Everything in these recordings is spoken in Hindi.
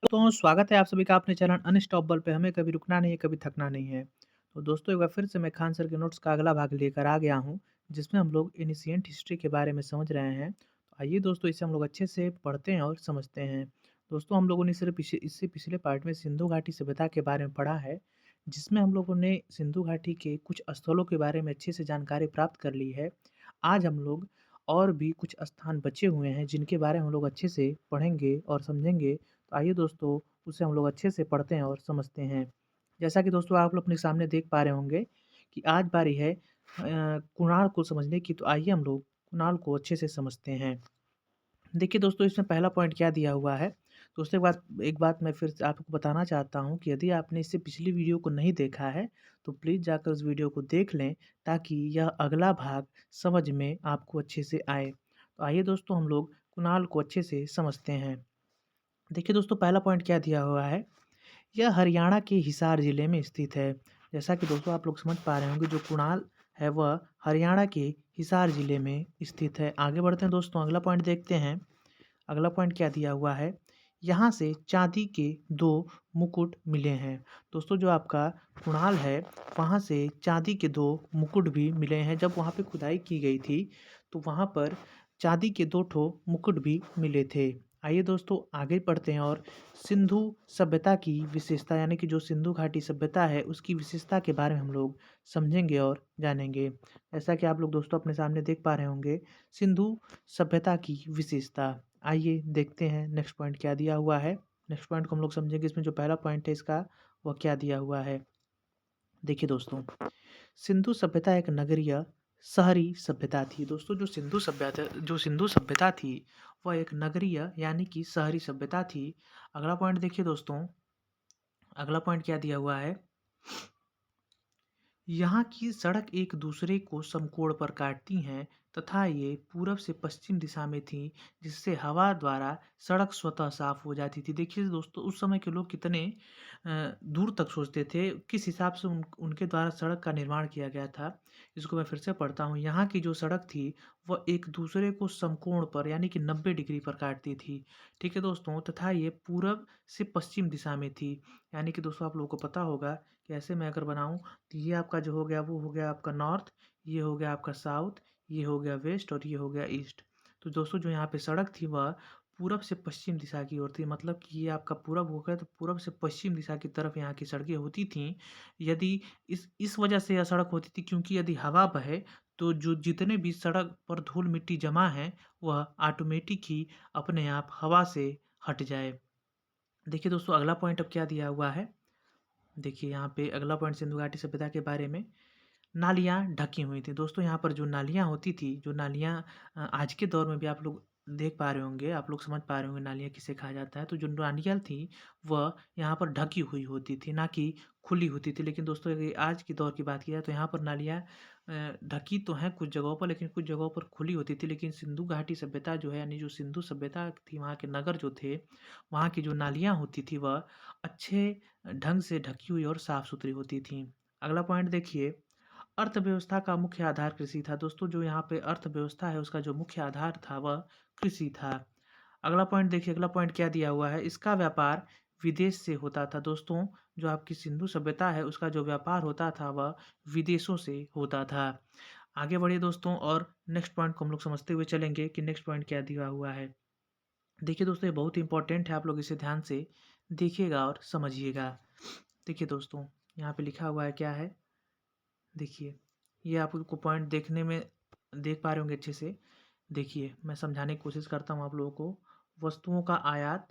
तो स्वागत है आप सभी का अपने चैनल अनस्टॉपेबल पे। हमें कभी रुकना नहीं है, कभी थकना नहीं है। तो दोस्तों एक बार फिर से मैं खान सर के नोट्स का अगला भाग लेकर आ गया हूँ, जिसमें हम लोग एंशिएंट हिस्ट्री के बारे में समझ रहे हैं। तो आइए दोस्तों इसे हम लोग अच्छे से पढ़ते हैं और समझते हैं। दोस्तों हम लोगों ने सिर्फ इससे पिछले पार्ट में सिंधु घाटी सभ्यता के बारे में पढ़ा है, जिसमें हम लोगों ने सिंधु घाटी के कुछ स्थलों के बारे में अच्छे से जानकारी प्राप्त कर ली है। आज हम लोग और भी कुछ स्थान बचे हुए हैं, जिनके बारे में हम लोग अच्छे से पढ़ेंगे और समझेंगे। तो आइए दोस्तों उसे हम लोग अच्छे से पढ़ते हैं और समझते हैं। जैसा कि दोस्तों आप लोग अपने सामने देख पा रहे होंगे कि आज बारी है कुणाल को समझने की। तो आइए हम लोग कुणाल को अच्छे से समझते हैं। देखिए दोस्तों इसमें पहला पॉइंट क्या दिया हुआ है। दोस्तों एक बात मैं फिर से आपको बताना चाहता हूँ कि यदि आपने इससे पिछली वीडियो को नहीं देखा है तो प्लीज़ जाकर उस वीडियो को देख लें, ताकि यह अगला भाग समझ में आपको अच्छे से आए। तो आइए दोस्तों हम लोग कुणाल को अच्छे से समझते हैं। देखिए दोस्तों पहला पॉइंट क्या दिया हुआ है। यह हरियाणा के हिसार ज़िले में स्थित है। जैसा कि दोस्तों आप लोग समझ पा रहे होंगे, जो कुणाल है वह हरियाणा के हिसार ज़िले में स्थित है। आगे बढ़ते हैं दोस्तों, अगला पॉइंट देखते हैं। अगला पॉइंट क्या दिया हुआ है। यहाँ से चांदी के 2 मुकुट मिले हैं। दोस्तों जो आपका कुणाल है, वहाँ से चांदी के 2 मुकुट भी मिले हैं। जब वहाँ पे खुदाई की गई थी तो वहाँ पर चांदी के 2 ठो मुकुट भी मिले थे। आइए दोस्तों आगे बढ़ते हैं और सिंधु सभ्यता की विशेषता, यानी कि जो सिंधु घाटी सभ्यता है उसकी विशेषता के बारे में हम लोग समझेंगे और जानेंगे। जैसा कि आप लोग दोस्तों अपने सामने देख पा रहे होंगे, सिंधु सभ्यता की विशेषता। आइए देखते हैं नेक्स्ट पॉइंट क्या दिया हुआ है। नेक्स्ट पॉइंट को हम लोग समझेंगे। इसमें जो पहला पॉइंट है इसका, वह क्या दिया हुआ है। देखिए दोस्तों, सिंधु सभ्यता एक नगरीय शहरी सभ्यता थी। दोस्तों जो सिंधु सभ्यता थी वह एक नगरीय यानी कि शहरी सभ्यता थी। अगला पॉइंट देखिए दोस्तों, अगला पॉइंट क्या दिया हुआ है। यहाँ की सड़क एक दूसरे को समकोण पर काटती हैं तथा ये पूरब से पश्चिम दिशा में थी, जिससे हवा द्वारा सड़क स्वतः साफ हो जाती थी। देखिए दोस्तों उस समय के लोग कितने दूर तक सोचते थे, किस हिसाब से उनके द्वारा सड़क का निर्माण किया गया था। इसको मैं फिर से पढ़ता हूँ। यहाँ की जो सड़क थी वह एक दूसरे को समकोण पर यानी कि 90 डिग्री पर काटती थी। ठीक है दोस्तों, तथा ये पूरब से पश्चिम दिशा में थी। यानी कि दोस्तों आप लोगों को पता होगा कि ऐसे मैं अगर बनाऊँ तो ये आपका जो हो गया वो हो गया आपका नॉर्थ, ये हो गया आपका साउथ, ये हो गया वेस्ट और ये हो गया ईस्ट। तो दोस्तों जो यहाँ पे सड़क थी वह पूरब से पश्चिम दिशा की ओर थी। मतलब कि ये आपका पूरब हो गया, तो पूरब से पश्चिम दिशा की तरफ यहाँ की सड़कें होती थीं। यदि इस वजह से यह सड़क होती थी क्योंकि यदि हवा बहे तो जो जितने भी सड़क पर धूल मिट्टी जमा है वह ऑटोमेटिक ही अपने आप हवा से हट जाए। देखिए दोस्तों अगला पॉइंट अब क्या दिया हुआ है। देखिए यहाँ पे अगला पॉइंट सिंधु घाटी सभ्यता के बारे में, नालियाँ ढकी हुई थी। दोस्तों यहाँ पर जो नालियाँ होती थी, जो नालियाँ आज के दौर में भी आप लोग देख पा रहे होंगे, आप लोग समझ पा रहे होंगे नालियाँ किसे कहा जाता है। तो जो नालियाँ थी वह यहाँ पर ढकी हुई होती थी, ना कि खुली होती थी। लेकिन दोस्तों यदि आज के दौर की बात की जाए तो यहाँ पर नालियाँ ढकी तो हैं कुछ जगहों पर, लेकिन कुछ जगहों पर खुली होती थी। लेकिन सिंधु घाटी सभ्यता जो है, यानी जो सिंधु सभ्यता थी, वहाँ के नगर जो थे, वहाँ की जो नालियाँ होती थी वह अच्छे ढंग से ढकी हुई और साफ सुथरी होती थी। अगला पॉइंट देखिए, अर्थव्यवस्था का मुख्य आधार कृषि था। दोस्तों जो यहाँ पे अर्थव्यवस्था है उसका जो मुख्य आधार था वह कृषि था। अगला पॉइंट देखिए, अगला पॉइंट क्या दिया हुआ है। इसका व्यापार विदेश से होता था। दोस्तों जो आपकी सिंधु सभ्यता है उसका जो व्यापार होता था वह विदेशों से होता था। आगे बढ़िए दोस्तों और नेक्स्ट पॉइंट को हम लोग समझते हुए चलेंगे कि नेक्स्ट पॉइंट क्या दिया हुआ है। देखिए दोस्तों ये बहुत इंपॉर्टेंट है, आप लोग इसे ध्यान से देखिएगा और समझिएगा। देखिए दोस्तों यहाँ पे लिखा हुआ है क्या है। देखिए ये आपको पॉइंट देखने में देख पा रहे होंगे अच्छे से। देखिए मैं समझाने की कोशिश करता हूँ आप लोगों को। वस्तुओं का आयात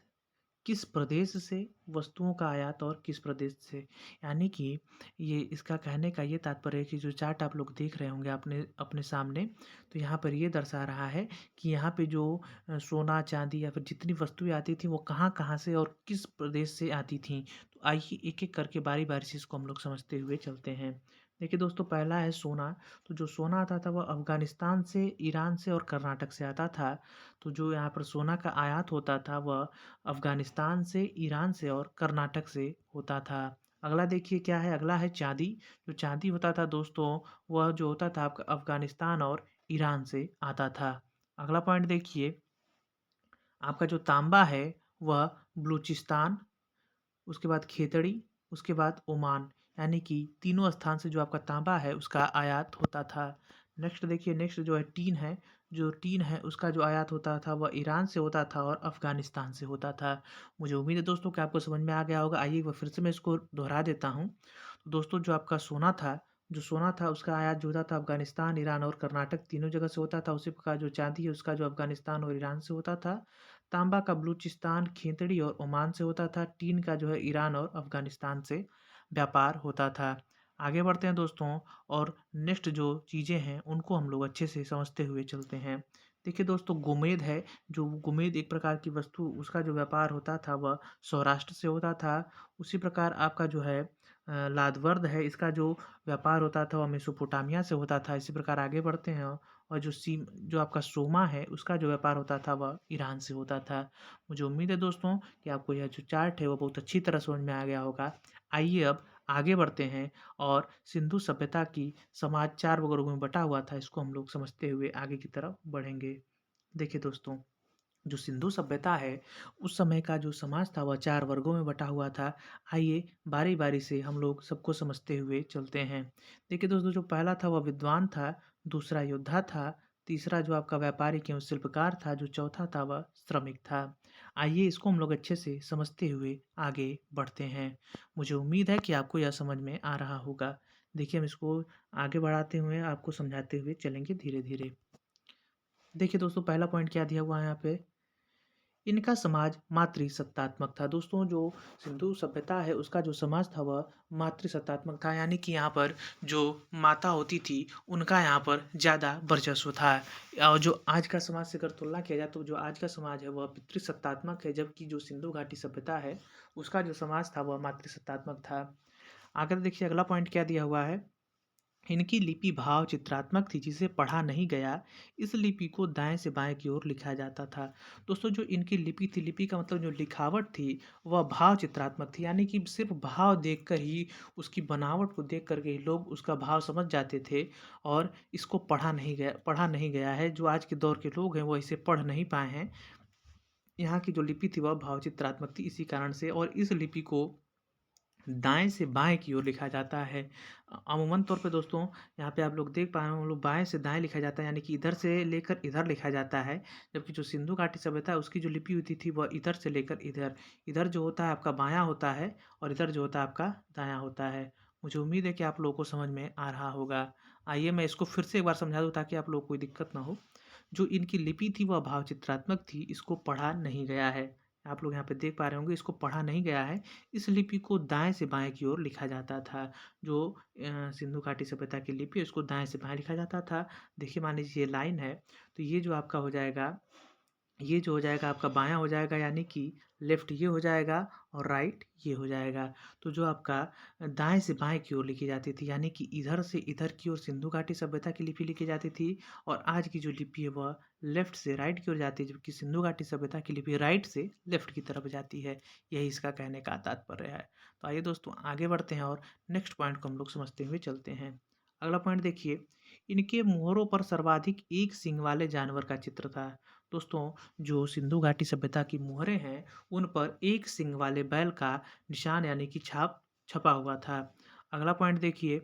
किस प्रदेश से, वस्तुओं का आयात और किस प्रदेश से, यानी कि ये इसका कहने का ये तात्पर्य है कि जो चार्ट आप लोग देख रहे होंगे अपने अपने सामने, तो यहाँ पर ये दर्शा रहा है कि यहाँ पे जो सोना चांदी या फिर जितनी वस्तुएं आती थी वो कहाँ कहाँ से और किस प्रदेश से आती थी। तो आइए एक एक करके बारी बारी से इसको हम लोग समझते हुए चलते हैं। देखिए दोस्तों पहला है सोना। तो जो सोना आता था वह अफगानिस्तान से, ईरान से और कर्नाटक से आता था। तो जो यहाँ पर सोना का आयात होता था वह अफगानिस्तान से, ईरान से और कर्नाटक से होता था। अगला देखिए क्या है, अगला है चांदी। जो चांदी होता था दोस्तों वह जो होता था आपका अफगानिस्तान और ईरान से आता था। अगला पॉइंट देखिए, आपका जो तांबा है वह बलूचिस्तान, उसके बाद खेतड़ी, उसके बाद ओमान, यानी कि तीनों स्थान से जो आपका तांबा है उसका आयात होता था। नेक्स्ट देखिए, नेक्स्ट जो है टीन है, जो टीन है उसका जो आयात होता था वह ईरान से होता था और अफ़गानिस्तान से होता था। मुझे उम्मीद है दोस्तों कि आपको समझ में आ गया होगा। आइए एक बार फिर से मैं इसको दोहरा देता हूँ। तो दोस्तों जो आपका सोना था, जो सोना था उसका आयात जो होता था अफ़गानिस्तान, ईरान और कर्नाटक तीनों जगह से होता था। उसी प्रकार जो चाँदी है उसका जो अफ़गानिस्तान और ईरान से होता था। तांबा का बलूचिस्तान, खेतड़ी और ओमान से होता था। टीन का जो है ईरान और अफ़गानिस्तान से व्यापार होता था। आगे बढ़ते हैं दोस्तों, और नेक्स्ट जो चीज़ें हैं उनको हम लोग अच्छे से समझते हुए चलते हैं। देखिए दोस्तों, गोमेद है, जो गोमेद एक प्रकार की वस्तु उसका जो व्यापार होता था वह सौराष्ट्र से होता था। उसी प्रकार आपका जो है लादवर्द है, इसका जो व्यापार होता था वह मेसोपोटामिया से होता था। इसी प्रकार आगे बढ़ते हैं, और जो आपका सोमा है उसका जो व्यापार होता था वह ईरान से होता था। मुझे उम्मीद है दोस्तों कि आपको यह जो चार्ट है वो बहुत अच्छी तरह समझ में आ गया होगा। आइए अब आगे बढ़ते हैं, और सिंधु सभ्यता की समाज 4 वर्गों में बटा हुआ था, इसको हम लोग समझते हुए आगे की तरफ बढ़ेंगे। देखिए दोस्तों, जो सिंधु सभ्यता है उस समय का जो समाज था वह 4 वर्गों में बटा हुआ था। आइए बारी-बारी से हम लोग सबको समझते हुए चलते हैं। देखिए दोस्तों, जो पहला था वह विद्वान था, दूसरा योद्धा था, तीसरा जो आपका व्यापारिक एवं शिल्पकार था, जो चौथा था वह श्रमिक था। आइए इसको हम लोग अच्छे से समझते हुए आगे बढ़ते हैं। मुझे उम्मीद है कि आपको यह समझ में आ रहा होगा। देखिए हम इसको आगे बढ़ाते हुए आपको समझाते हुए चलेंगे धीरे-धीरे। देखिए दोस्तों, पहला पॉइंट क्या दिया हुआ है यहाँ पे, इनका समाज मातृसत्तात्मक था। दोस्तों जो सिंधु सभ्यता है उसका जो समाज था वह मातृसत्तात्मक था, यानी कि यहाँ पर जो माता होती थी उनका यहाँ पर ज़्यादा वर्चस्व था। और जो आज का समाज से अगर तुलना किया जाए तो जो आज का समाज है वह पितृसत्तात्मक है, जबकि जो सिंधु घाटी सभ्यता है उसका जो समाज था वह मातृसत्तात्मक था। आगे देखिए अगला पॉइंट क्या दिया हुआ है, इनकी लिपि भाव चित्रात्मक थी जिसे पढ़ा नहीं गया। इस लिपि को दाएं से बाएं की ओर लिखा जाता था। दोस्तों जो इनकी लिपि थी, लिपि का मतलब जो लिखावट थी वह भाव चित्रात्मक थी, यानी कि सिर्फ भाव देखकर ही, उसकी बनावट को देख कर के ही लोग उसका भाव समझ जाते थे। और इसको पढ़ा नहीं गया है। जो आज के दौर के लोग हैं वो इसे पढ़ नहीं पाए हैं। यहाँ की जो लिपि थी वह भाव चित्रात्मक थी इसी कारण से, और इस लिपि को दाएँ से बाएँ की ओर लिखा जाता है। अमूमन तौर पे दोस्तों यहाँ पे आप लोग देख पा रहे हो, हम लोग बाएँ से दाएँ लिखा जाता है, यानी कि इधर से लेकर इधर लिखा जाता है। जबकि जो सिंधु घाटी सभ्यता है उसकी जो लिपि होती थी वह इधर से लेकर इधर, इधर जो होता है आपका बायाँ होता है और इधर जो होता है आपका दायाँ होता है। मुझे उम्मीद है कि आप लोगों को समझ में आ रहा होगा। आइए मैं इसको फिर से एक बार समझा दूँ ताकि आप लोग को कोई दिक्कत ना हो। जो इनकी लिपि थी वह भाव चित्रात्मक थी, इसको पढ़ा नहीं गया है। आप लोग यहाँ पे देख पा रहे होंगे, इसको पढ़ा नहीं गया है। इस लिपि को दाएँ से बाएँ की ओर लिखा जाता था। जो सिंधु घाटी सभ्यता की लिपि है उसको दाएँ से बाएँ लिखा जाता था। देखिए मान लीजिए ये लाइन है, तो ये जो आपका हो जाएगा, ये जो हो जाएगा आपका बायाँ हो जाएगा, यानी कि लेफ्ट ये हो जाएगा और राइट ये हो जाएगा। तो जो आपका दाएँ से बाएँ की ओर लिखी जाती थी, यानी कि इधर से इधर की ओर सिंधु घाटी सभ्यता की लिपि लिखी जाती थी, और आज की जो लिपि है वह लेफ्ट से राइट की ओर जाती है, जबकि सिंधु घाटी सभ्यता की लिपि राइट से लेफ्ट की तरफ जाती है। यही इसका कहने का तात्पर्य है। तो आइए दोस्तों आगे बढ़ते हैं और नेक्स्ट पॉइंट को हम लोग समझते हुए चलते हैं। अगला पॉइंट देखिए, इनके मुहरों पर सर्वाधिक एक सींग वाले जानवर का चित्र था। दोस्तों जो सिंधु घाटी सभ्यता की मुहरें हैं उन पर एक सींग वाले बैल का निशान यानी कि छाप छपा हुआ था। अगला पॉइंट देखिए,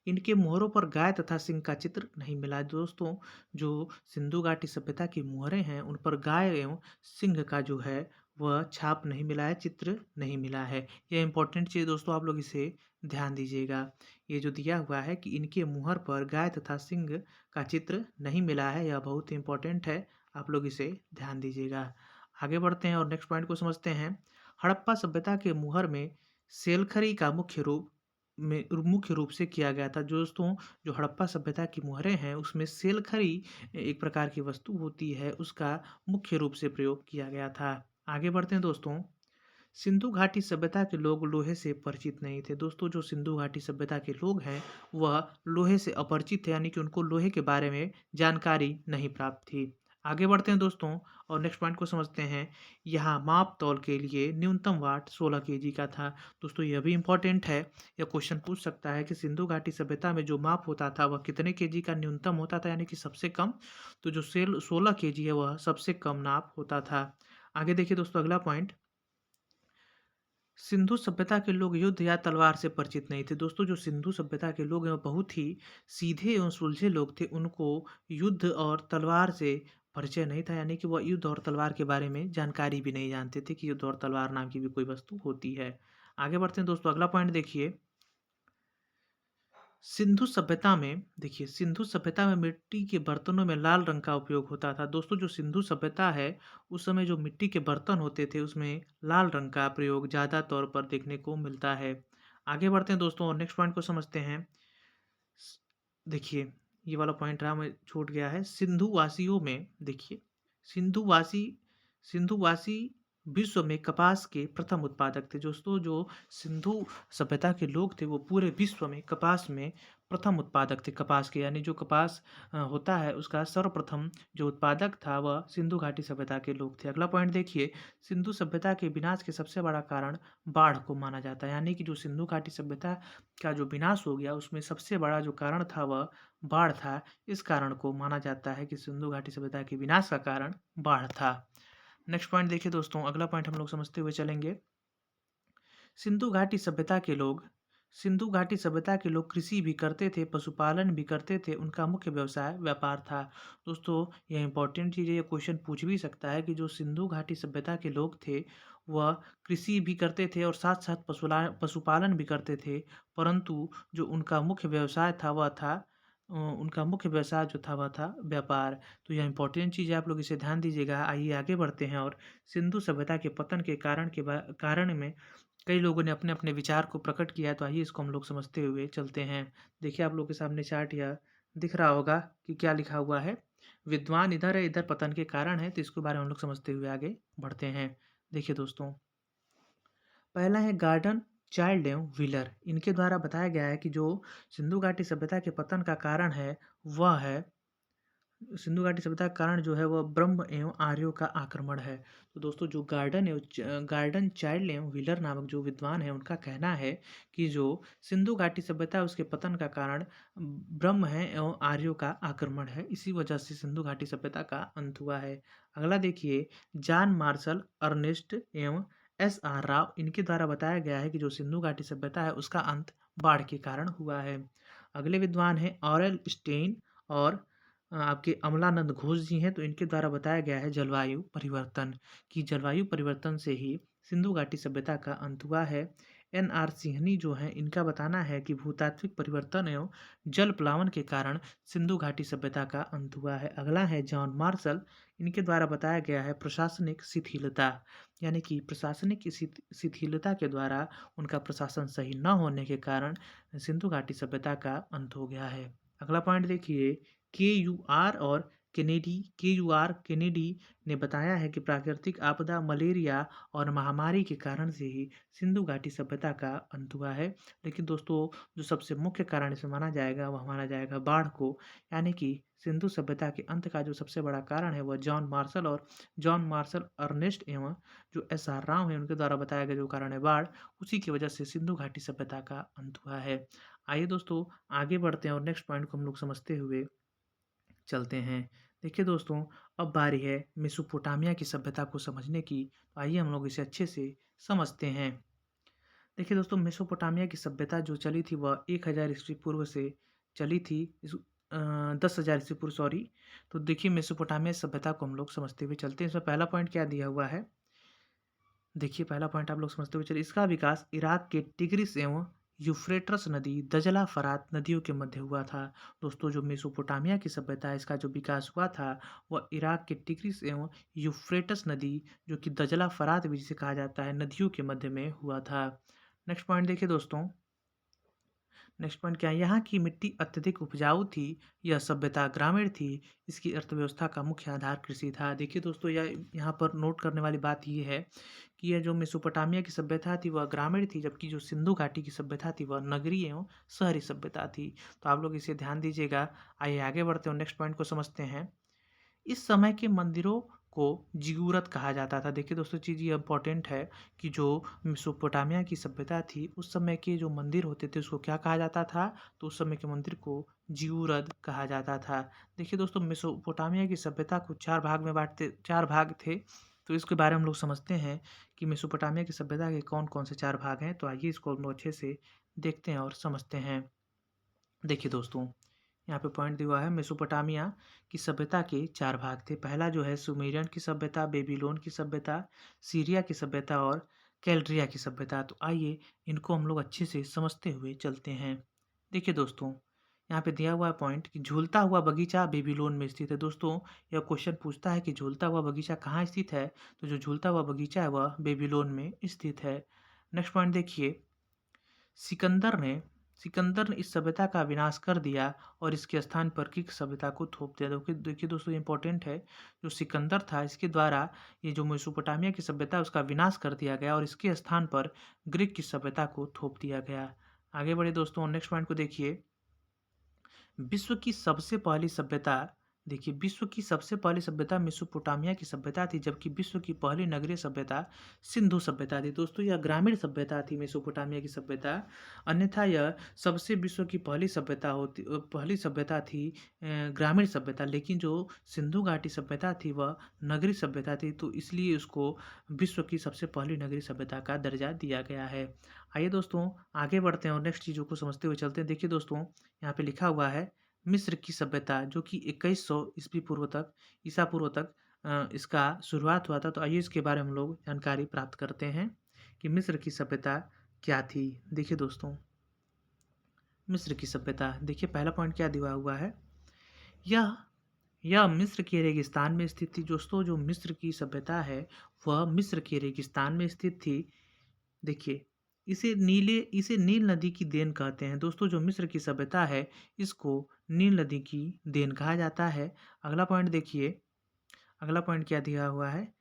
इनके मुहरों पर गाय तथा सिंह का चित्र नहीं मिला। दोस्तों जो सिंधु घाटी सभ्यता की मुहरें हैं उन पर गाय एवं सिंह का जो है वह छाप नहीं मिला है, चित्र नहीं मिला है। यह इंपॉर्टेंट चीज़ दोस्तों, आप लोग इसे ध्यान दीजिएगा। ये जो दिया हुआ है कि इनके मुहर पर गाय तथा सिंह का चित्र नहीं मिला है, यह बहुत इंपॉर्टेंट है, आप लोग इसे ध्यान दीजिएगा। आगे बढ़ते हैं और नेक्स्ट पॉइंट को समझते हैं। हड़प्पा सभ्यता के मुहर में सेलखरी का मुख्य रूप से किया गया था। जो दोस्तों जो हड़प्पा सभ्यता की मुहरें हैं उसमें सेलखरी एक प्रकार की वस्तु होती है, उसका मुख्य रूप से प्रयोग किया गया था। आगे बढ़ते हैं दोस्तों, सिंधु घाटी सभ्यता के लोग लोहे से परिचित नहीं थे। दोस्तों जो सिंधु घाटी सभ्यता के लोग हैं वह लोहे से अपरिचित थे, यानी कि उनको लोहे के बारे में जानकारी नहीं प्राप्त थी। आगे बढ़ते हैं दोस्तों और नेक्स्ट पॉइंट को समझते हैं। यहाँ माप तौल के लिए न्यूनतम वाट 16 केजी का था। दोस्तों यह भी इम्पोर्टेंट है, यह क्वेश्चन पूछ सकता है कि सिंधु घाटी सभ्यता में जो माप होता था वह कितने केजी का न्यूनतम होता था, यानी कि सबसे कम। तो जो सेल 16 केजी है वह सबसे कम नाप होता था। आगे देखिए दोस्तों अगला पॉइंट, सिंधु सभ्यता के लोग युद्ध या तलवार से परिचित नहीं थे। दोस्तों जो सिंधु सभ्यता के लोग हैं वो बहुत ही सीधे एवं सुलझे लोग थे। उनको युद्ध और तलवार से परिचय नहीं था, यानी कि वह युद्ध और तलवार के बारे में जानकारी भी नहीं जानते थे कि युद्ध और तलवार नाम की भी कोई वस्तु होती है। आगे बढ़ते हैं दोस्तों, अगला पॉइंट देखिए, सिंधु सभ्यता में देखिए, सिंधु सभ्यता में मिट्टी के बर्तनों में लाल रंग का उपयोग होता था। दोस्तों जो सिंधु सभ्यता है उस समय जो मिट्टी के बर्तन होते थे उसमें लाल रंग का प्रयोग ज़्यादा तौर पर देखने को मिलता है। आगे बढ़ते हैं दोस्तों और नेक्स्ट पॉइंट को समझते हैं। स- देखिए, ये वाला पॉइंट रहा मैं छूट गया है। सिंधु वासियों में देखिए, सिंधुवासी सिंधुवासी विश्व में कपास के प्रथम उत्पादक थे। दोस्तों जो सिंधु सभ्यता के लोग थे वो पूरे विश्व में कपास में प्रथम उत्पादक थे, कपास के, यानी जो कपास होता है उसका सर्वप्रथम जो उत्पादक था वह सिंधु घाटी सभ्यता के लोग थे। अगला पॉइंट देखिए, सिंधु सभ्यता के विनाश के सबसे बड़ा कारण बाढ़ को माना जाता है, यानी कि जो सिंधु घाटी सभ्यता का जो विनाश हो गया उसमें सबसे बड़ा जो कारण था वह बाढ़ था। इस कारण को माना जाता है कि सिंधु घाटी सभ्यता के विनाश का कारण बाढ़ था। नेक्स्ट पॉइंट देखिए दोस्तों, अगला पॉइंट हम लोग समझते हुए चलेंगे। सिंधु घाटी सभ्यता के लोग सिंधु घाटी सभ्यता के लोग कृषि भी करते थे, पशुपालन भी करते थे। उनका मुख्य व्यवसाय व्यापार था। दोस्तों यह इंपॉर्टेंट चीज़ है, ये क्वेश्चन पूछ भी सकता है कि जो सिंधु घाटी सभ्यता के लोग थे वह कृषि भी करते थे और साथ साथ पशुपालन भी करते थे, परंतु जो उनका मुख्य व्यवसाय था वह था उनका मुख्य व्यवसाय जो था वह था व्यापार। तो यह इंपॉर्टेंट चीज़ है, आप लोग इसे ध्यान दीजिएगा। आइए आगे बढ़ते हैं और सिंधु सभ्यता के पतन के कारण में कई लोगों ने अपने अपने विचार को प्रकट किया है, तो आइए इसको हम लोग समझते हुए चलते हैं। देखिए आप लोग के सामने चार्ट या दिख रहा होगा कि क्या लिखा हुआ है। विद्वान इधर है, इधर पतन के कारण है, तो इसके बारे में हम लोग समझते हुए आगे बढ़ते हैं। देखिए दोस्तों, पहला है गार्डन चाइल्ड एवं व्हीलर। इनके द्वारा बताया गया है कि जो सिंधु घाटी सभ्यता के पतन का कारण है वह है, सिंधु घाटी सभ्यता का कारण जो है वह ब्रह्म एवं आर्यों का आक्रमण है। तो दोस्तों जो गार्डन चाइल्ड एवं व्हीलर नामक जो विद्वान है उनका कहना है कि जो सिंधु घाटी सभ्यता है उसके पतन का कारण ब्रह्म है एवं आर्यों का आक्रमण है, इसी वजह से सिंधु घाटी सभ्यता का अंत हुआ है। अगला देखिए, जॉन मार्शल, अर्नेस्ट एवं SR राव, इनके द्वारा बताया गया है कि जो सिंधु घाटी सभ्यता है उसका अंत बाढ़ के कारण हुआ है। अगले विद्वान हैं ऑरेल स्टेन और आपके अमलानंद घोष जी हैं, तो इनके द्वारा बताया गया है जलवायु परिवर्तन, कि जलवायु परिवर्तन से ही सिंधु घाटी सभ्यता का अंत हुआ है। NR सिंहनी जो हैं इनका बताना है कि भूतात्विक परिवर्तन एवं जल प्लावन के कारण सिंधु घाटी सभ्यता का अंत हुआ है। अगला है जॉन मार्शल, इनके द्वारा बताया गया है प्रशासनिक शिथिलता, यानी कि प्रशासनिक शिथिलता के द्वारा उनका प्रशासन सही न होने के कारण सिंधु घाटी सभ्यता का अंत हो गया है। अगला पॉइंट देखिए, के यू आर केनेडी ने बताया है कि प्राकृतिक आपदा मलेरिया और महामारी के कारण से ही सिंधु घाटी सभ्यता का अंत हुआ है। लेकिन दोस्तों जो सबसे मुख्य कारण इसे माना जाएगा वह माना जाएगा बाढ़ को, यानी कि सिंधु सभ्यता के अंत का जो सबसे बड़ा कारण है वह जॉन मार्शल, अर्नेस्ट एवं जो SR राव है उनके द्वारा बताया गया जो कारण है बाढ़, उसी की वजह से सिंधु घाटी सभ्यता का अंत हुआ है। आइए दोस्तों आगे बढ़ते हैं और नेक्स्ट पॉइंट को हम लोग समझते हुए चलते हैं। देखिए दोस्तों, अब बारी है मेसोपोटामिया की सभ्यता को समझने की, तो आइए हम लोग इसे अच्छे से समझते हैं। देखिए दोस्तों, मेसोपोटामिया की सभ्यता जो चली थी वह 1000 ईस्वी पूर्व से चली थी, 10,000 ईस्वी पूर्व, सॉरी। तो देखिए मेसोपोटामिया सभ्यता को हम लोग समझते हुए चलते हैं। इसमें पहला पॉइंट क्या दिया हुआ है, देखिए पहला पॉइंट आप लोग समझते हुए चलिए, इसका विकास इराक के टिग्रिस एवं यूफ्रेटस नदी, दजला फरात नदियों के मध्य हुआ था। दोस्तों जो मेसोपोटामिया की सभ्यता है इसका जो विकास हुआ था वह इराक के टिग्रिस एवं यूफ्रेटस नदी, जो कि दजला फरात भी जिसे कहा जाता है, नदियों के मध्य में हुआ था। नेक्स्ट पॉइंट देखिए दोस्तों, नेक्स्ट पॉइंट क्या है, यहाँ की मिट्टी अत्यधिक उपजाऊ थी, यह सभ्यता ग्रामीण थी, इसकी अर्थव्यवस्था का मुख्य आधार कृषि था। देखिए दोस्तों, यह यहाँ पर नोट करने वाली बात यह है कि यह जो मेसोपोटामिया की सभ्यता थी वह ग्रामीण थी, जबकि जो सिंधु घाटी की सभ्यता थी वह नगरीय एवं शहरी सभ्यता थी। तो आप लोग इसे ध्यान दीजिएगा। आइए आगे बढ़ते हैं, नेक्स्ट पॉइंट को समझते हैं। इस समय के मंदिरों को जिगूरत कहा जाता था। देखिए दोस्तों, चीज़ ये इम्पोर्टेंट है कि जो मेसोपोटामिया की सभ्यता थी उस समय के जो मंदिर होते थे उसको क्या कहा जाता था, तो उस समय के मंदिर को जिगूरत कहा जाता था। देखिए दोस्तों, मेसोपोटामिया की सभ्यता को चार भाग थे। तो इसके बारे में हम लोग समझते हैं कि मेसोपोटामिया की सभ्यता के कौन-कौन से 4 भाग हैं। तो आइए इसको हम लोग अच्छे से देखते हैं और समझते हैं। देखिए दोस्तों, यहाँ पे पॉइंट दिया हुआ है मेसोपोटामिया की सभ्यता के 4 भाग थे। पहला जो है सुमेरियन की सभ्यता, बेबीलोन की सभ्यता, सीरिया की सभ्यता और कैल्ड्रिया की सभ्यता। तो आइए इनको हम लोग अच्छे से समझते हुए चलते हैं। देखिए दोस्तों, यहाँ पे दिया हुआ है पॉइंट कि झूलता हुआ बगीचा बेबीलोन में स्थित है। दोस्तों, यह क्वेश्चन पूछता है कि झूलता हुआ बगीचा कहाँ स्थित है? तो जो झूलता हुआ बगीचा है वह बेबीलोन में स्थित है। नेक्स्ट पॉइंट देखिए, सिकंदर ने इस सभ्यता का विनाश कर दिया और इसके स्थान पर ग्रीक सभ्यता को थोप दिया। देखिए दोस्तों, ये इंपॉर्टेंट है। जो सिकंदर था इसके द्वारा ये जो मेसोपोटामिया की सभ्यता है उसका विनाश कर दिया गया और इसके स्थान पर ग्रीक की सभ्यता को थोप दिया गया। आगे बढ़े दोस्तों, नेक्स्ट पॉइंट को देखिए। विश्व की सबसे पहली सभ्यता देखिए, विश्व की सबसे पहली सभ्यता मेसोपोटामिया की सभ्यता थी, जबकि विश्व की पहली नगरीय सभ्यता सिंधु सभ्यता थी। दोस्तों, यह ग्रामीण सभ्यता थी मेसोपोटामिया की सभ्यता। अन्यथा यह सबसे विश्व की पहली सभ्यता थी ग्रामीण सभ्यता। लेकिन जो सिंधु घाटी सभ्यता थी वह नगरीय सभ्यता थी, तो इसलिए उसको विश्व की सबसे पहली नगरीय सभ्यता का दर्जा दिया गया है। आइए दोस्तों आगे बढ़ते हैं और नेक्स्ट चीज़ों को समझते हुए चलते हैं। देखिए दोस्तों, यहाँ पे लिखा हुआ है मिस्र की सभ्यता, जो कि 2100 ईसा पूर्व तक इसका शुरुआत हुआ था। तो आइए इसके बारे में हम लोग जानकारी प्राप्त करते हैं कि मिस्र की सभ्यता क्या थी। देखिए दोस्तों, मिस्र की सभ्यता देखिए, पहला पॉइंट क्या दिया हुआ है। यह यह मिस्र के रेगिस्तान में स्थित थी। दोस्तों, जो मिस्र की सभ्यता है वह मिस्र के रेगिस्तान में स्थित थी। देखिए, इसे नील नदी की देन कहते हैं। दोस्तों, जो मिस्र की सभ्यता है इसको नील नदी की देन कहा जाता है। अगला पॉइंट देखिए, अगला पॉइंट क्या दिया हुआ है।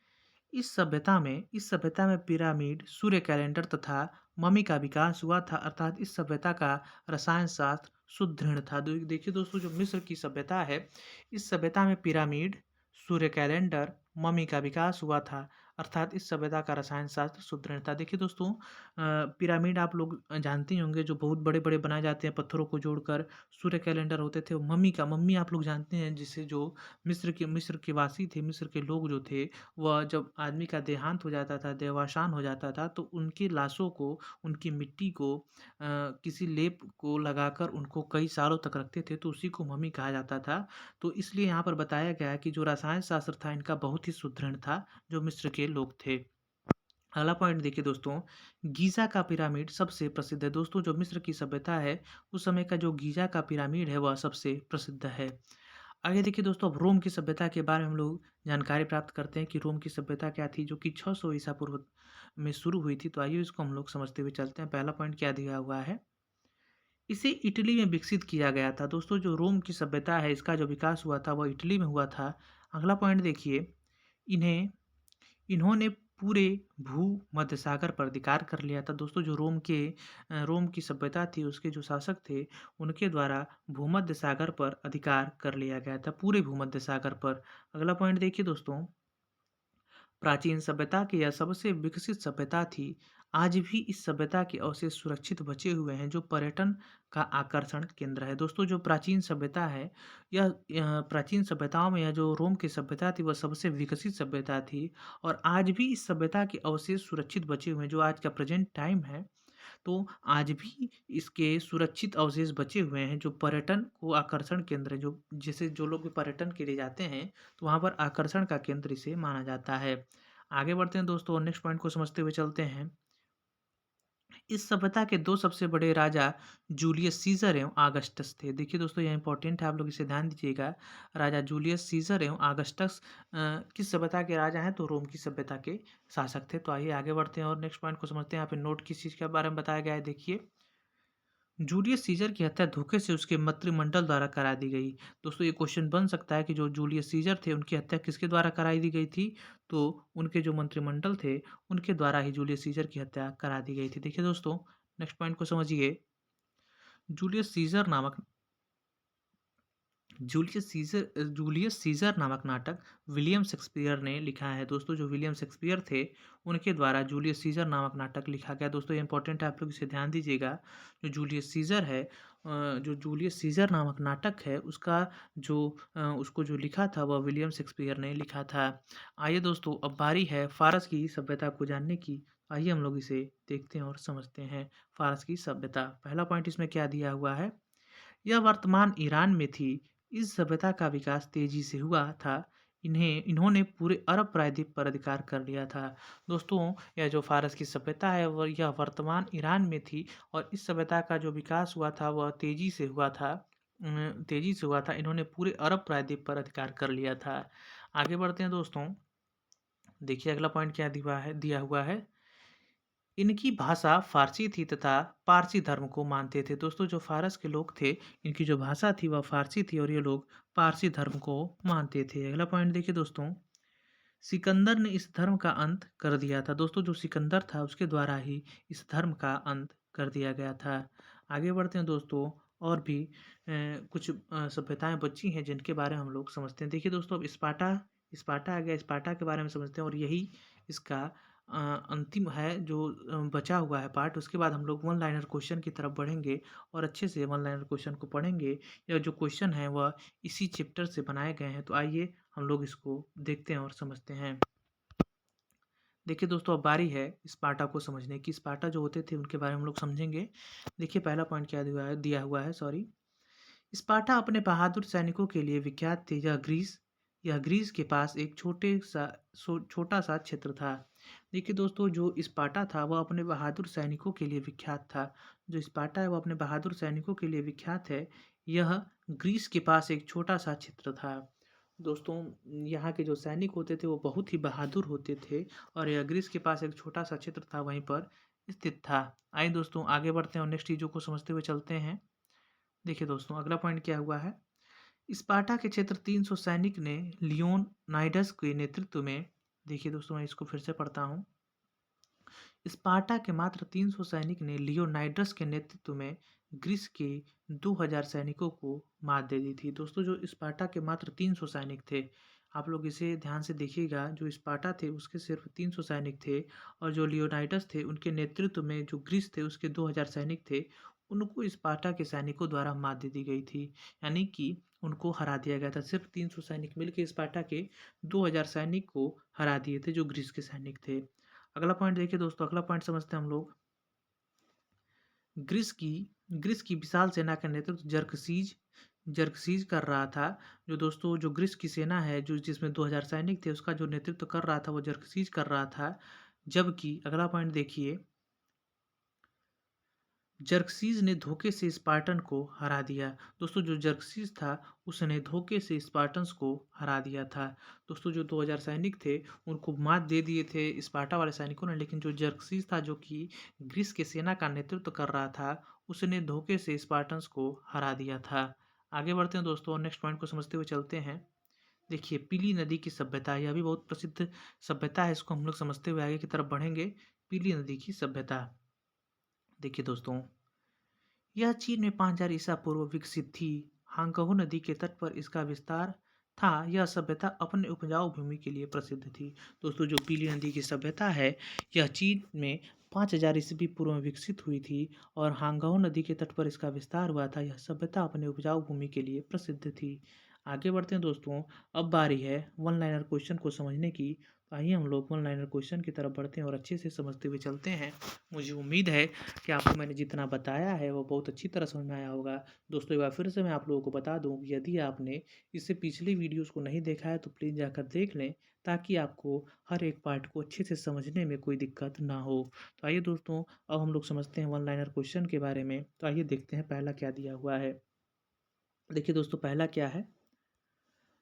इस सभ्यता में पिरामिड, सूर्य कैलेंडर तथा मम्मी का विकास हुआ था, अर्थात इस सभ्यता का रसायन शास्त्र सुदृढ़ था। देखिए दोस्तों, जो मिस्र की सभ्यता है इस सभ्यता में पिरामिड, सूर्य कैलेंडर, मम्मी का विकास हुआ था, अर्थात इस सभ्यता का रसायन शास्त्र सुदृढ़ था। देखिए दोस्तों, पिरामिड आप लोग जानते ही होंगे, जो बहुत बड़े बड़े बनाए जाते हैं पत्थरों को जोड़कर। सूर्य कैलेंडर होते थे, मम्मी आप लोग जानते हैं, जिसे जो मिस्र के वासी थे, मिस्र के लोग जो थे, वह जब आदमी का देहांत हो जाता था, देहावसान हो जाता था, तो उनकी लाशों को, उनकी मिट्टी को किसी लेप को लगाकर उनको कई सालों तक रखते थे, तो उसी को मम्मी कहा जाता था। तो इसलिए यहाँ पर बताया गया है कि जो रसायन शास्त्र था इनका बहुत ही सुदृढ़ था, जो मिस्र के लोग थे। अगला पॉइंट देखिए दोस्तों, गीज़ा का पिरामिड सबसे प्रसिद्ध है। दोस्तों, जो मिस्र की सभ्यता है उस समय का जो गीज़ा का पिरामिड है वह सबसे प्रसिद्ध है। आगे देखिए दोस्तों, अब रोम की सभ्यता के बारे में हम लोग जानकारी प्राप्त करते हैं कि रोम की सभ्यता क्या थी, जो कि 600 ईसा पूर्व में शुरू हुई थी। तो आइए इसको हम लोग समझते हुए चलते हैं। पहला पॉइंट क्या दिया हुआ है, इसे इटली में विकसित किया गया था। दोस्तों, जो रोम की सभ्यता है इसका जो विकास हुआ था वह इटली में हुआ था। अगला पॉइंट देखिए, इन्हें इन्होंने पूरे भूमध्य सागर पर अधिकार कर लिया था। दोस्तों, जो रोम की सभ्यता थी उसके जो शासक थे उनके द्वारा भूमध्य सागर पर अधिकार कर लिया गया था, पूरे भूमध्य सागर पर। अगला पॉइंट देखिए दोस्तों, प्राचीन सभ्यता की यह सबसे विकसित सभ्यता थी। आज भी इस सभ्यता के अवशेष सुरक्षित बचे हुए हैं, जो पर्यटन का आकर्षण केंद्र है। दोस्तों, जो प्राचीन सभ्यता है यह प्राचीन सभ्यताओं में यह जो रोम की सभ्यता थी वह सबसे विकसित सभ्यता थी और आज भी इस सभ्यता के अवशेष सुरक्षित बचे हुए हैं। जो आज का प्रेजेंट टाइम है, तो आज भी इसके सुरक्षित अवशेष बचे हुए हैं, जो पर्यटन को आकर्षण केंद्र है। जो जैसे जो लोग भी पर्यटन के लिए जाते हैं तो वहाँ पर आकर्षण का केंद्र इसे माना जाता है। आगे बढ़ते हैं दोस्तों और नेक्स्ट पॉइंट को समझते हुए चलते हैं। इस सभ्यता के दो सबसे बड़े राजा जूलियस सीजर एवं आगस्टस थे। देखिए दोस्तों, यह इंपॉर्टेंट है, आप लोग इसे ध्यान दीजिएगा। राजा जूलियस सीजर एवं आगस्टस किस सभ्यता के राजा हैं? तो रोम की सभ्यता के शासक थे। तो आइए आगे बढ़ते हैं और नेक्स्ट पॉइंट को समझते हैं। यहाँ पे नोट किस चीज़ के बारे में बताया गया है, देखिए। जूलियस सीजर की हत्या धोखे से उसके मंत्रिमंडल द्वारा करा दी गई। दोस्तों, ये क्वेश्चन बन सकता है कि जो जूलियस सीजर थे उनकी हत्या किसके द्वारा कराई दी गई थी? तो उनके जो मंत्रिमंडल थे उनके द्वारा ही जूलियस सीजर की हत्या करा दी गई थी। देखिए दोस्तों, नेक्स्ट पॉइंट को समझिए। जूलियस सीजर नामक जूलियस सीजर नामक नाटक विलियम शेक्सपियर ने लिखा है। दोस्तों, जो विलियम शेक्सपियर थे उनके द्वारा जूलियस सीजर नामक नाटक लिखा गया। दोस्तों, ये इंपॉर्टेंट है, आप लोग इसे ध्यान दीजिएगा। जो जूलियस सीजर है जो जूलियस सीज़र नामक नाटक है उसका जो उसको जो लिखा था वह विलियम शेक्सपियर ने लिखा था। आइए दोस्तों, अब बारी है फ़ारस की सभ्यता को जानने की। आइए हम लोग इसे देखते हैं और समझते हैं। फ़ारस की सभ्यता, पहला पॉइंट इसमें क्या दिया हुआ है? यह वर्तमान ईरान में थी। इस सभ्यता का विकास तेजी से हुआ था। इन्होंने पूरे अरब प्रायद्वीप पर अधिकार कर लिया था। दोस्तों, यह जो फ़ारस की सभ्यता है वह यह वर्तमान ईरान में थी और इस सभ्यता का जो विकास हुआ था वह तेजी से हुआ था। तेजी से हुआ था। इन्होंने पूरे अरब प्रायद्वीप पर अधिकार कर लिया था। आगे बढ़ते हैं दोस्तों। देखिए अगला पॉइंट क्या दिया हुआ है। इनकी भाषा फ़ारसी थी तथा पारसी धर्म को मानते थे। दोस्तों, जो फ़ारस के लोग थे, इनकी जो भाषा थी वह फ़ारसी थी और ये लोग पारसी धर्म को मानते थे। अगला पॉइंट देखिए दोस्तों, सिकंदर ने इस धर्म का अंत कर दिया था। दोस्तों, जो सिकंदर था उसके द्वारा ही इस धर्म का अंत कर दिया गया था। आगे बढ़ते हैं दोस्तों, और भी कुछ सभ्यताएँ बची हैं जिनके बारे में हम लोग समझते हैं। देखिए दोस्तों, अब स्पार्टा स्पार्टा आ गया। स्पार्टा के बारे में समझते हैं और यही इसका अंतिम है जो बचा हुआ है पार्ट। उसके बाद हम लोग वन लाइनर क्वेश्चन की तरफ बढ़ेंगे और अच्छे से वन लाइनर क्वेश्चन को पढ़ेंगे। यह जो क्वेश्चन है वह इसी चैप्टर से बनाए गए हैं। तो आइए हम लोग इसको देखते हैं और समझते हैं। देखिए दोस्तों, अब बारी है स्पार्टा को समझने की। स्पार्टा जो होते थे उनके बारे में हम लोग समझेंगे। देखिए पहला पॉइंट क्या दिया हुआ है, सॉरी। स्पार्टा अपने बहादुर सैनिकों के लिए विख्यात थी। यह ग्रीस के पास एक छोटा सा क्षेत्र था। देखिए दोस्तों, जो स्पार्टा था वह अपने बहादुर सैनिकों के लिए विख्यात था। जो स्पार्टा है वह अपने बहादुर सैनिकों के लिए विख्यात है। यह ग्रीस के पास एक छोटा सा क्षेत्र था। दोस्तों, यहाँ के जो सैनिक होते थे वो बहुत ही बहादुर होते थे और यह ग्रीस के पास एक छोटा सा क्षेत्र था, वहीं पर स्थित था। आइए दोस्तों आगे बढ़ते हैं और नेक्स्ट चीज़ों को समझते हुए चलते हैं। देखिए दोस्तों, अगला पॉइंट क्या हुआ है। स्पार्टा के क्षेत्र 300 सैनिक ने लियोनाइडस के नेतृत्व में। देखिए दोस्तों, मैं इसको फिर से पढ़ता हूँ। स्पार्टा के मात्र 300 सैनिक ने लियोनाइडस के नेतृत्व में ग्रीस के 2000 सैनिकों को मात दे दी थी। दोस्तों, जो स्पार्टा के मात्र 300 सैनिक थे, आप लोग इसे ध्यान से देखिएगा। जो स्पार्टा थे उसके सिर्फ 300 सैनिक थे और जो लियोनाइडस थे उनके नेतृत्व में जो ग्रीस थे उसके 2000 सैनिक थे, उनको स्पार्टा के सैनिकों द्वारा मात दे दी गई थी। यानी कि उनको हरा दिया गया था। सिर्फ 300 सैनिक मिलकर स्पार्टा के 2000 सैनिक को हरा दिए थे जो ग्रीस के सैनिक थे। अगला पॉइंट देखिए दोस्तों, अगला पॉइंट समझते हैं हम लोग। ग्रीस की ग्रीस की विशाल सेना का नेतृत्व जर्कसीज कर रहा था। जो दोस्तों, जो ग्रीस की सेना है जो जिसमें 2000 सैनिक थे उसका जो नेतृत्व कर रहा था वो जर्कसीज कर रहा था। जबकि अगला पॉइंट देखिए, जर्कसीज ने धोखे से स्पार्टन को हरा दिया। दोस्तों, जो जर्कसीज था उसने धोखे से स्पार्टन्स को हरा दिया था। दोस्तों, जो 2000 सैनिक थे उनको मात दे दिए थे स्पार्टा वाले सैनिकों ने, लेकिन जो जर्कसीज था जो कि ग्रीस के सेना का नेतृत्व कर रहा था उसने धोखे से स्पार्टन्स को हरा दिया था। आगे बढ़ते हैं दोस्तों और नेक्स्ट पॉइंट को समझते हुए चलते हैं। देखिए, पीली नदी की सभ्यता, यह भी बहुत प्रसिद्ध सभ्यता है। इसको हम लोग समझते हुए आगे की तरफ बढ़ेंगे। पीली नदी की सभ्यता, देखिए दोस्तों, यह चीन में 5000 ईसा पूर्व विकसित थी। हांगहो नदी के तट पर इसका विस्तार था। यह सभ्यता अपने उपजाऊ भूमि के लिए प्रसिद्ध थी। दोस्तों, जो पीली नदी की सभ्यता है यह चीन में 5000 ईस्वी पूर्व में विकसित हुई थी और हांगहो नदी के तट पर इसका विस्तार हुआ था। यह सभ्यता अपने उपजाऊ भूमि के लिए प्रसिद्ध थी। आगे बढ़ते हैं दोस्तों, अब बारी है वन लाइनर क्वेश्चन को समझने की। तो आइए हम लोग वन लाइनर क्वेश्चन की तरफ बढ़ते हैं और अच्छे से समझते हुए चलते हैं। मुझे उम्मीद है कि आपको मैंने जितना बताया है वो बहुत अच्छी तरह समझ में आया होगा। दोस्तों, एक बार फिर से मैं आप लोगों को बता दूं कि यदि आपने इससे पिछली वीडियोस को नहीं देखा है तो प्लीज़ जाकर देख लें, ताकि आपको हर एक पार्ट को अच्छे से समझने में कोई दिक्कत ना हो। तो आइए दोस्तों, अब हम लोग समझते हैं वन लाइनर क्वेश्चन के बारे में। तो आइए देखते हैं पहला क्या दिया हुआ है। देखिए दोस्तों, पहला क्या है।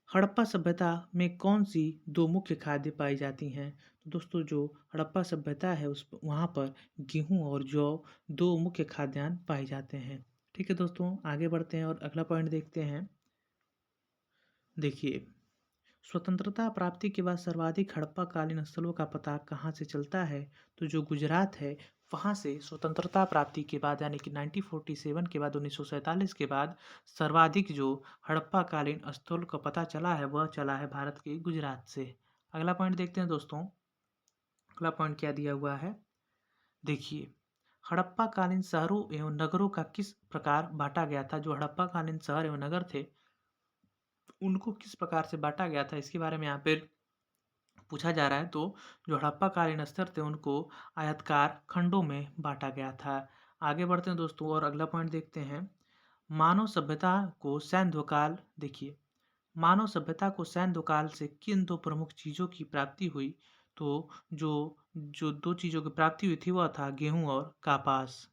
हड़प्पा सभ्यता में कौन सी दो मुख्य खाद्य पाई जाती हैं। तो दोस्तों, जो हड़प्पा सभ्यता है उस वहाँ पर गेहूँ और जौ दो मुख्य खाद्यान्न पाए जाते हैं। ठीक है दोस्तों, आगे बढ़ते हैं और अगला पॉइंट देखते हैं। देखिए, स्वतंत्रता प्राप्ति के बाद सर्वाधिक हड़प्पा कालीन स्थलों का पता कहाँ से चलता है। तो जो गुजरात है वहाँ से स्वतंत्रता प्राप्ति के बाद यानी कि 1947 के बाद 1947 के बाद सर्वाधिक जो हड़प्पा कालीन स्थल का पता चला है वह चला है भारत के गुजरात से। अगला पॉइंट देखते हैं दोस्तों। अगला पॉइंट क्या दिया हुआ है। देखिए, हड़प्पा कालीन शहरों एवं नगरों का किस प्रकार बांटा गया था? जो हड़प्पा कालीन शहर एवं नगर थे, उनको किस प्रकार से बांटा गया था, इसके बारे में यहाँ पे पूछा जा रहा है। तो जो हड़प्पा कालीन स्तर थे उनको आयताकार खंडों में बांटा गया था। आगे बढ़ते हैं दोस्तों और अगला पॉइंट देखते हैं। मानव सभ्यता को सैन्य काल देखिए, मानव सभ्यता को सैन्य काल से किन दो प्रमुख चीज़ों की प्राप्ति हुई? तो जो जो दो चीज़ों की प्राप्ति हुई थी वह था गेहूं और कपास।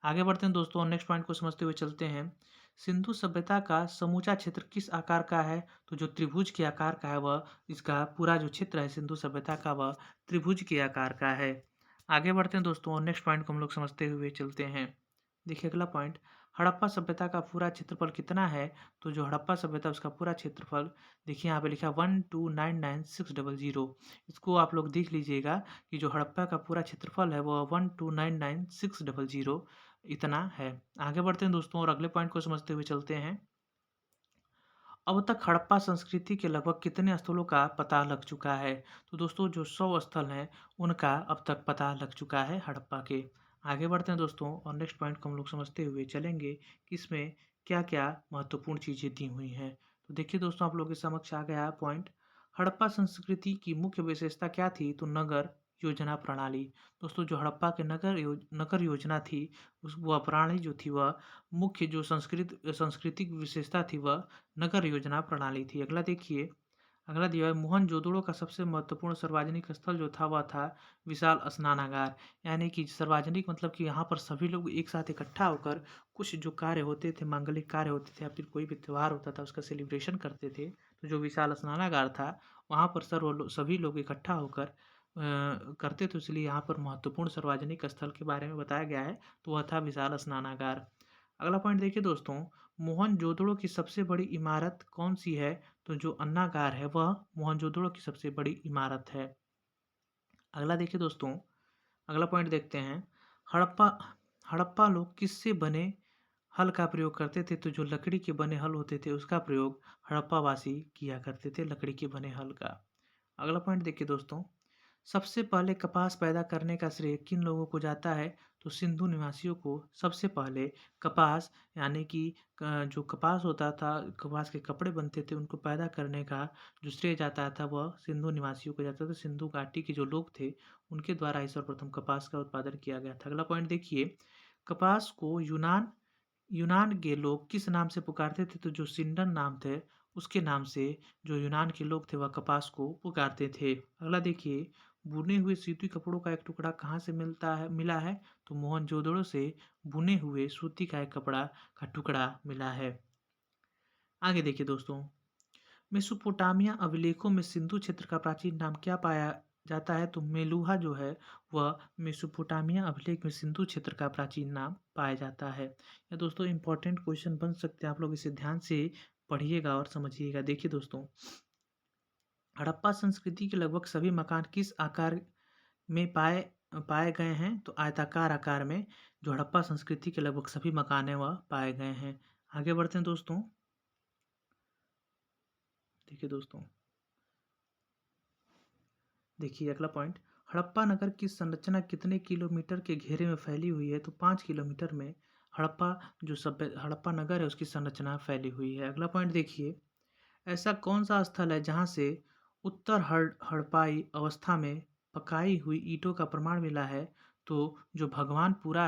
आगे बढ़ते हैं दोस्तों और नेक्स्ट पॉइंट को समझते हुए चलते हैं। सिंधु सभ्यता का समूचा क्षेत्र किस आकार का है? तो जो त्रिभुज के आकार का है वह, इसका पूरा जो क्षेत्र है सिंधु सभ्यता का वह त्रिभुज के आकार का है। आगे बढ़ते हैं दोस्तों और नेक्स्ट पॉइंट को हम लोग समझते हुए चलते हैं। देखिए अगला पॉइंट, हड़प्पा सभ्यता का पूरा क्षेत्रफल कितना है? तो जो हड़प्पा सभ्यता उसका पूरा क्षेत्रफल देखिए यहाँ पे लिखा 1299600। इसको आप लोग देख लीजिएगा कि जो हड़प्पा का पूरा क्षेत्रफल है वह 1299600 इतना है। आगे बढ़ते हैं दोस्तों और अगले पॉइंट को समझते हुए चलते हैं। अब तक हड़प्पा संस्कृति के लगभग कितने स्थलों का पता लग चुका है? तो दोस्तों जो 100 स्थल हैं उनका अब तक पता लग चुका है हड़प्पा के। आगे बढ़ते हैं दोस्तों और नेक्स्ट पॉइंट को हम लोग समझते हुए चलेंगे कि इसमें क्या क्या महत्वपूर्ण चीज़ें दी हुई हैं। तो देखिए दोस्तों आप लोगों के समक्ष आ गया पॉइंट, हड़प्पा संस्कृति की मुख्य विशेषता क्या थी? तो नगर योजना प्रणाली। दोस्तों जो हड़प्पा के नगर योजना थी, उस वह प्रणाली जो थी वह मुख्य जो सांस्कृतिक विशेषता थी वह नगर योजना प्रणाली थी। अगला देखिए, अगला दिया है मोहनजोदड़ो का सबसे महत्वपूर्ण सार्वजनिक स्थल जो था वह था विशाल स्नानागार। यानी कि सार्वजनिक मतलब कि यहाँ पर सभी लोग एक साथ इकट्ठा होकर कुछ जो कार्य होते थे, मांगलिक कार्य होते थे या फिर कोई भी त्योहार होता था उसका सेलिब्रेशन करते थे। तो जो विशाल स्नानागार था वहाँ पर सभी लोग इकट्ठा होकर करते, तो इसलिए यहाँ पर महत्वपूर्ण सार्वजनिक स्थल के बारे में बताया गया है। तो वह था विशाल स्नानागार। अगला पॉइंट देखिए दोस्तों, मोहनजोदड़ो की सबसे बड़ी इमारत कौन सी है? तो जो अन्नागार है वह मोहनजोदड़ो की सबसे बड़ी इमारत है। अगला देखिए दोस्तों, अगला पॉइंट देखते हैं। हड़प्पा हड़प्पा लोग किससे बने हल का प्रयोग करते थे? तो जो लकड़ी के बने हल होते थे उसका प्रयोग हड़प्पा वासी किया करते थे, लकड़ी के बने हल का। अगला पॉइंट देखिए दोस्तों, सबसे पहले कपास पैदा करने का श्रेय किन लोगों को जाता है? तो सिंधु निवासियों को सबसे पहले कपास यानी कि जो कपास होता था, कपास के कपड़े बनते थे, उनको पैदा करने का जो श्रेय जाता था वह सिंधु निवासियों को जाता था। सिंधु घाटी के जो लोग थे उनके द्वारा ही सर्वप्रथम कपास का उत्पादन किया गया था। अगला पॉइंट देखिए, कपास को यूनान यूनान के लोग किस नाम से पुकारते थे? तो जो सिंडन नाम थे उसके नाम से जो यूनान के लोग थे वह कपास को पुकारते थे। अगला देखिए, बुने हुए सूती कपड़ों का एक टुकड़ा कहाँ से मिला है? तो मोहनजोदड़ो से बुने हुए सूती का एक कपड़ा का टुकड़ा मिला है। आगे देखिए दोस्तों, मेसोपोटामिया अभिलेखों में सिंधु क्षेत्र का प्राचीन नाम क्या पाया जाता है? तो मेलुहा जो है वह मेसोपोटामिया अभिलेख में सिंधु क्षेत्र का प्राचीन नाम पाया जाता है। या दोस्तों इंपॉर्टेंट क्वेश्चन बन सकते हैं, आप लोग इसे ध्यान से पढ़िएगा और समझिएगा। देखिए दोस्तों, हड़प्पा संस्कृति के लगभग सभी मकान किस आकार में पाए पाए गए हैं? तो आयताकार आकार में जो हड़प्पा संस्कृति के लगभग सभी मकान हैं वह पाए गए हैं। आगे बढ़ते हैं दोस्तों, देखिए दोस्तों, देखिए अगला पॉइंट, हड़प्पा नगर की संरचना कितने किलोमीटर के घेरे में फैली हुई है? तो 5 किलोमीटर में हड़प्पा नगर है उसकी संरचना फैली हुई है। अगला पॉइंट देखिए, ऐसा कौन सा स्थल है जहाँ से उत्तर हड़प्पाई अवस्था में पकाई हुई ईंटों का प्रमाण मिला है? तो जो भगवानपुरा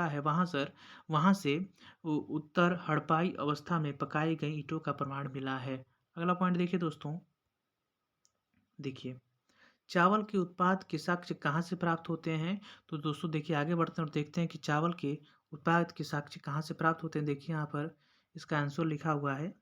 है वहाँ से उत्तर हड़प्पाई अवस्था में पकाई गई ईंटों का प्रमाण मिला है। अगला पॉइंट देखिए दोस्तों, देखिए चावल के उत्पाद के साक्ष्य कहाँ से प्राप्त होते हैं? तो दोस्तों देखिए आगे बढ़ते हैं और देखते हैं कि चावल के उत्पाद के साक्ष्य कहाँ से प्राप्त होते हैं। देखिए यहाँ पर इसका आंसर लिखा हुआ है,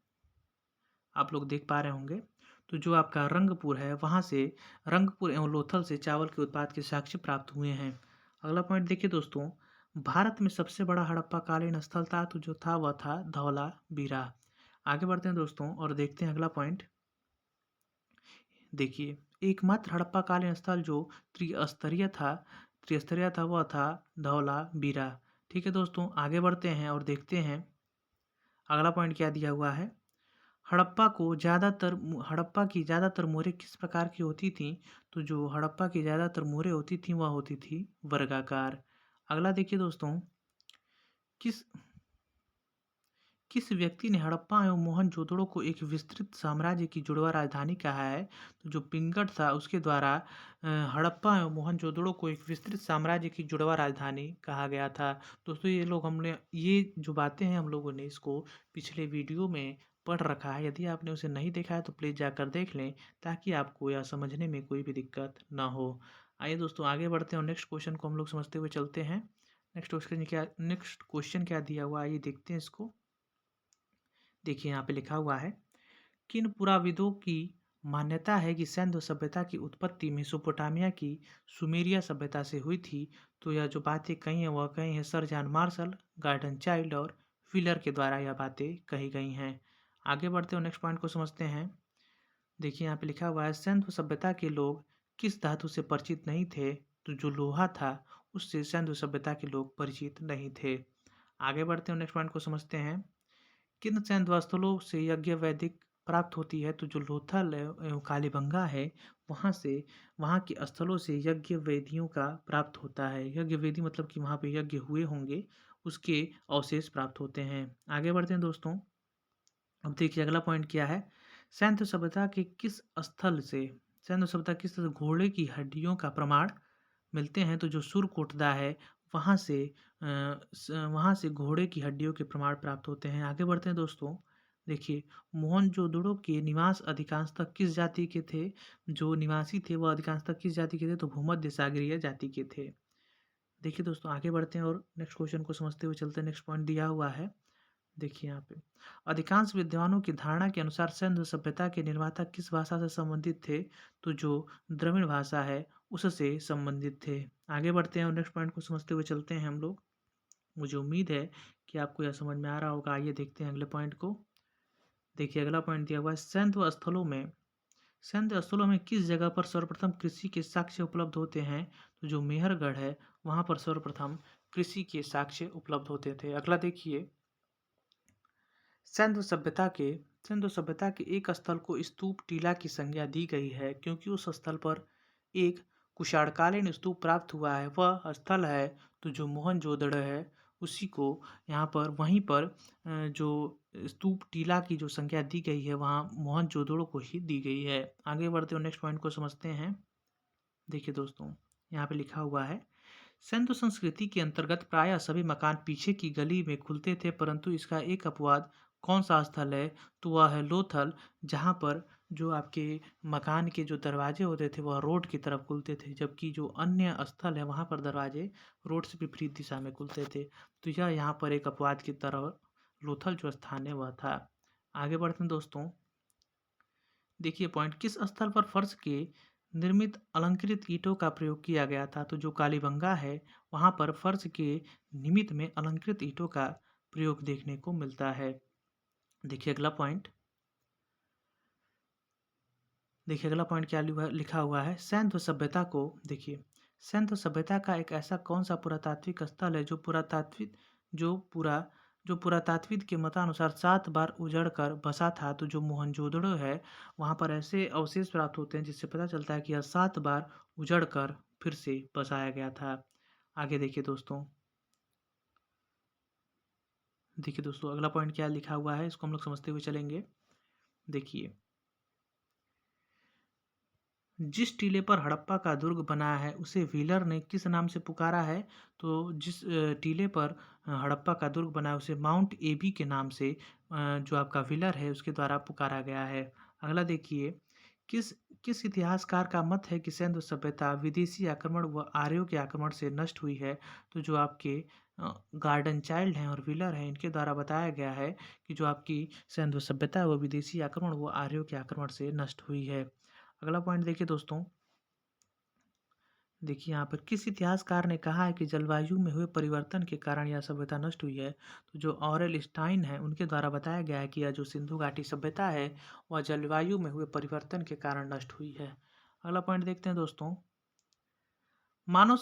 आप लोग देख पा रहे होंगे। तो जो आपका रंगपुर है वहाँ से, रंगपुर एवं लोथल से चावल के उत्पाद के साक्ष्य प्राप्त हुए हैं। अगला पॉइंट देखिए दोस्तों, भारत में सबसे बड़ा हड़प्पा कालीन स्थल था, तो जो था वह था धौलावीरा। आगे बढ़ते हैं दोस्तों और देखते हैं अगला पॉइंट। देखिए, एकमात्र हड़प्पा कालीन स्थल जो त्रिस्तरीय था वह था धौलावीरा। ठीक है दोस्तों, आगे बढ़ते हैं और देखते हैं अगला पॉइंट क्या दिया हुआ है। हड़प्पा की ज़्यादातर मोहरें किस प्रकार की होती थीं? तो जो हड़प्पा की ज़्यादातर मोहरें होती थीं, वह होती थी वर्गाकार। अगला देखिए दोस्तों, किस किस व्यक्ति ने हड़प्पा एवं मोहनजोदड़ो को एक विस्तृत साम्राज्य की जुड़वा राजधानी कहा है? तो जो पिंगट था उसके द्वारा हड़प्पा एवं मोहनजोदड़ो को एक विस्तृत साम्राज्य की जुड़वा राजधानी कहा गया था। दोस्तों ये जो बातें हैं हम लोगों ने इसको पिछले वीडियो में पढ़ रखा है। यदि आपने उसे नहीं देखा है तो प्लीज़ जाकर देख लें, ताकि आपको यह समझने में कोई भी दिक्कत ना हो। आइए दोस्तों आगे बढ़ते हैं और नेक्स्ट क्वेश्चन को हम लोग समझते हुए चलते हैं। नेक्स्ट क्वेश्चन क्या दिया हुआ है, आइए देखते हैं इसको। देखिए यहाँ पे लिखा हुआ है, किन पुराविदों की मान्यता है कि सिंधु सभ्यता की उत्पत्ति मेसोपोटामिया की सुमेरिया सभ्यता से हुई थी? तो यह जो बातें कही हैं वह कही हैं sir John Marshall, garden child और व्हीलर के द्वारा यह बातें कही गई हैं। आगे बढ़ते हैं, नेक्स्ट पॉइंट को समझते हैं। देखिए यहाँ पे लिखा हुआ है, सिंधु सभ्यता के लोग किस धातु से परिचित नहीं थे? तो जो लोहा था उससे सिंधु सभ्यता के लोग परिचित नहीं थे। आगे बढ़ते हैं, नेक्स्ट पॉइंट को समझते हैं। किन सैन्य स्थलों से यज्ञ वैदिक प्राप्त होती है? तो जो लोथल एवं कालीबंगा है, वहाँ से वहाँ के स्थलों से यज्ञ वेदियों का प्राप्त होता है। यज्ञ वेदी मतलब कि वहाँ पे यज्ञ हुए होंगे, उसके अवशेष प्राप्त होते हैं। आगे बढ़ते हैं दोस्तों। अब देखिए अगला पॉइंट क्या है, सैन्य सभ्यता के किस स्थल से सैन्य सभ्यता किस स्थल से घोड़े की हड्डियों का प्रमाण मिलते हैं? तो जो सुरकोटदा है वहाँ से वहाँ से घोड़े की हड्डियों के प्रमाण प्राप्त होते हैं। आगे बढ़ते हैं दोस्तों। देखिए, मोहनजोदड़ो के निवास अधिकांशतः किस जाति के थे? जो निवासी थे वह अधिकांशतः किस जाति के थे? तो भूमध्य सागरीय जाति के थे। देखिए दोस्तों आगे बढ़ते हैं और नेक्स्ट क्वेश्चन को समझते हुए चलते हैं। नेक्स्ट पॉइंट दिया हुआ है, देखिए यहाँ पे, अधिकांश विद्वानों की धारणा के अनुसार सिंधु सभ्यता के निर्माता किस भाषा से संबंधित थे? तो जो द्रविड़ भाषा है उससे संबंधित थे। आगे बढ़ते हैं और नेक्स्ट पॉइंट को समझते हुए चलते हैं हम लोग। मुझे उम्मीद है कि आपको यह समझ में आ रहा होगा। आइए देखते हैं अगले पॉइंट को। देखिए अगला पॉइंट दिया हुआ है, सैन्य स्थलों में किस जगह पर सर्वप्रथम कृषि के साक्ष्य उपलब्ध होते हैं? तो जो मेहरगढ़ है वहाँ पर सर्वप्रथम कृषि के साक्ष्य उपलब्ध होते थे। अगला देखिए, सिंधु सभ्यता के सिंधु सभ्यता के एक स्थल को स्तूप टीला की संज्ञा दी गई है क्योंकि उस स्थल पर एक कुषाणकालीन स्तूप प्राप्त हुआ है। वह स्थल है तो जो मोहनजोदड़ो है, उसी को यहाँ पर वहीं पर जो स्तूप टीला की जो संज्ञा दी गई है वहाँ मोहनजोदड़ो को ही दी गई है। आगे बढ़ते हुए नेक्स्ट पॉइंट को समझते हैं। देखिए दोस्तों, यहाँ पे लिखा हुआ है, सिंधु संस्कृति के अंतर्गत प्रायः सभी मकान पीछे की गली में खुलते थे, परंतु इसका एक अपवाद कौन सा स्थल है? तो वह है लोथल, जहाँ पर जो आपके मकान के जो दरवाजे होते थे वह रोड की तरफ खुलते थे, जबकि जो अन्य स्थल है वहाँ पर दरवाजे रोड से विपरीत दिशा में खुलते थे। तो यह यहाँ पर एक अपवाद की तरह लोथल जो स्थान है वह था। आगे बढ़ते हैं दोस्तों। देखिए पॉइंट, किस स्थल पर फर्श के निर्मित अलंकृत ईंटों का प्रयोग किया गया था? तो जो कालीबंगा है वहाँ पर फर्श के निमित्त में अलंकृत ईंटों का प्रयोग देखने को मिलता है। देखिए अगला पॉइंट क्या लिखा हुआ है, सैन्य सभ्यता को देखिए, सैन्य सभ्यता का एक ऐसा कौन सा पुरातात्विक स्थल है जो पुरातात्विद के मतानुसार 7 बार उजड़ कर बसा था? तो जो मोहनजोदड़ो है वहाँ पर ऐसे अवशेष प्राप्त होते हैं जिससे पता चलता है कि यह 7 बार उजड़ कर फिर से बसाया गया था। आगे देखिए दोस्तों अगला पॉइंट क्या लिखा हुआ है, इसको हम लोग समझते हुए चलेंगे। देखिए, जिस टीले पर हड़प्पा का दुर्ग बना है उसे व्हीलर ने किस नाम से पुकारा है? तो जिस टीले पर हड़प्पा का दुर्ग बना है उसे माउंट एबी के नाम से जो आपका व्हीलर है उसके द्वारा पुकारा गया है। अगला देखिए, किस किस इतिहासकार का मत है कि सिंधु सभ्यता विदेशी आक्रमण व आर्यों के आक्रमण से नष्ट हुई है? तो जो आपके गार्डन चाइल्ड हैं और व्हीलर हैं इनके द्वारा बताया गया है कि जो आपकी सिंधु सभ्यता है वो विदेशी आक्रमण व आर्यों के आक्रमण से नष्ट हुई है। अगला पॉइंट देखिए दोस्तों। देखिए यहाँ पर, किस इतिहासकार ने कहा है कि जलवायु में हुए परिवर्तन के कारण यह सभ्यता नष्ट हुई है? तो जो ऑरेल स्टाइन है उनके द्वारा बताया गया है कि यह जो सिंधु घाटी सभ्यता है वह जलवायु में हुए परिवर्तन के कारण नष्ट हुई है। अगला पॉइंट देखते हैं दोस्तों। मानव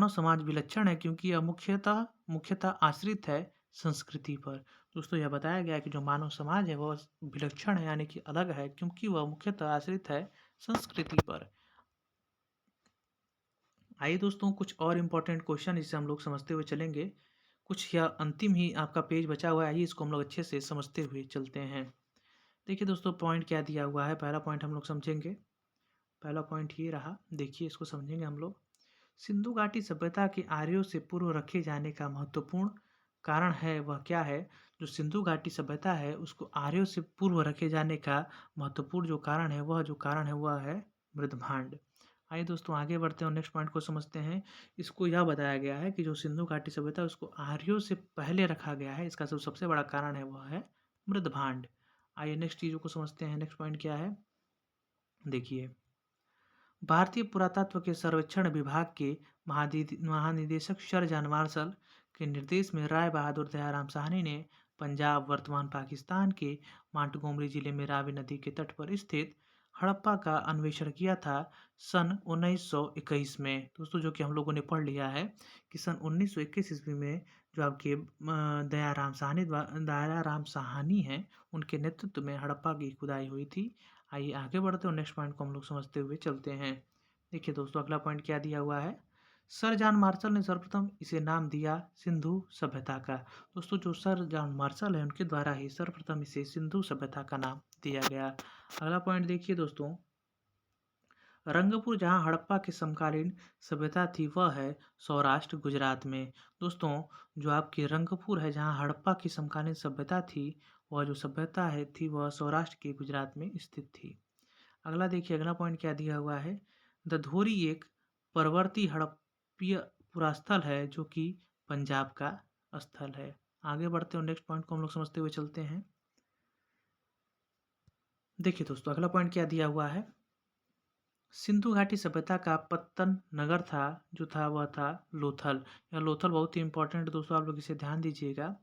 समाज विलक्षण है क्योंकि यह मुख्यतः मुख्यतः आश्रित है संस्कृति पर। दोस्तों यह बताया गया है कि जो मानव समाज है वह विलक्षण है यानी कि अलग है, क्योंकि वह मुख्यतः आश्रित है संस्कृति पर। आइए दोस्तों कुछ और इम्पोर्टेंट क्वेश्चन इसे हम लोग समझते हुए चलेंगे। कुछ या अंतिम ही आपका पेज बचा हुआ है, आइए इसको हम लोग अच्छे से समझते हुए चलते हैं। देखिए दोस्तों पॉइंट क्या दिया हुआ है, पहला पॉइंट हम लोग समझेंगे। पहला पॉइंट ये रहा, देखिए इसको समझेंगे हम लोग। सिंधु घाटी सभ्यता के आर्यों से पूर्व रखे जाने का महत्वपूर्ण कारण है वह क्या है? जो सिंधु घाटी सभ्यता है उसको आर्यों से पूर्व रखे जाने का महत्वपूर्ण जो कारण है वह है मृदभांड। आइए दोस्तों आगे बढ़ते हैं और नेक्स्ट पॉइंट को समझते हैं। इसको यह बताया गया है कि जो सिंधु घाटी सभ्यता है उसको आर्यों से पहले रखा गया है, इसका जो सबसे बड़ा कारण है वह है मृदभांड। आइए नेक्स्ट चीज़ों को समझते हैं। नेक्स्ट पॉइंट क्या है, देखिए। भारतीय पुरातत्व के सर्वेक्षण विभाग के महानिदेशक सर जॉन मार्शल के निर्देश में राय बहादुर दयाराम साहनी ने पंजाब वर्तमान पाकिस्तान के मांटगोमरी जिले में रावी नदी के तट पर स्थित हड़प्पा का अन्वेषण किया था सन 1921 में। दोस्तों जो कि हम लोगों ने पढ़ लिया है कि सन 1921 ईस्वी में जो आपके दयाराम साहनी हैं उनके नेतृत्व में हड़प्पा की खुदाई हुई थी। आइए आगे बढ़ते हैं, नेक्स्ट पॉइंट को हम लोग समझते हुए चलते हैं। देखिए दोस्तों अगला पॉइंट क्या दिया हुआ है, सर जॉन मार्शल ने सर्वप्रथम इसे नाम दिया सिंधु सभ्यता का। दोस्तों जो सर जॉन मार्शल है उनके द्वारा ही सर्वप्रथम इसे सिंधु सभ्यता का नाम दिया गया। अगला पॉइंट देखिए दोस्तों, रंगपुर जहां हड़प्पा के समकालीन सभ्यता थी वह है सौराष्ट्र गुजरात में। दोस्तों जो आपकी रंगपुर है जहां हड़प्पा की समकालीन सभ्यता थी, वह जो सभ्यता है थी वह सौराष्ट्र के गुजरात में स्थित थी। अगला देखिए अगला पॉइंट क्या दिया हुआ है, दधोरी एक परवर्ती हड़प्पीय पुरास्थल है जो कि पंजाब का स्थल है। आगे बढ़ते हैं, नेक्स्ट पॉइंट को हम लोग समझते हुए चलते हैं। देखिए दोस्तों अगला पॉइंट क्या दिया हुआ है, सिंधु घाटी सभ्यता का पत्तन नगर था जो था वह था लोथल। यह लोथल बहुत ही इंपॉर्टेंट दोस्तों, आप लोग इसे ध्यान दीजिएगा।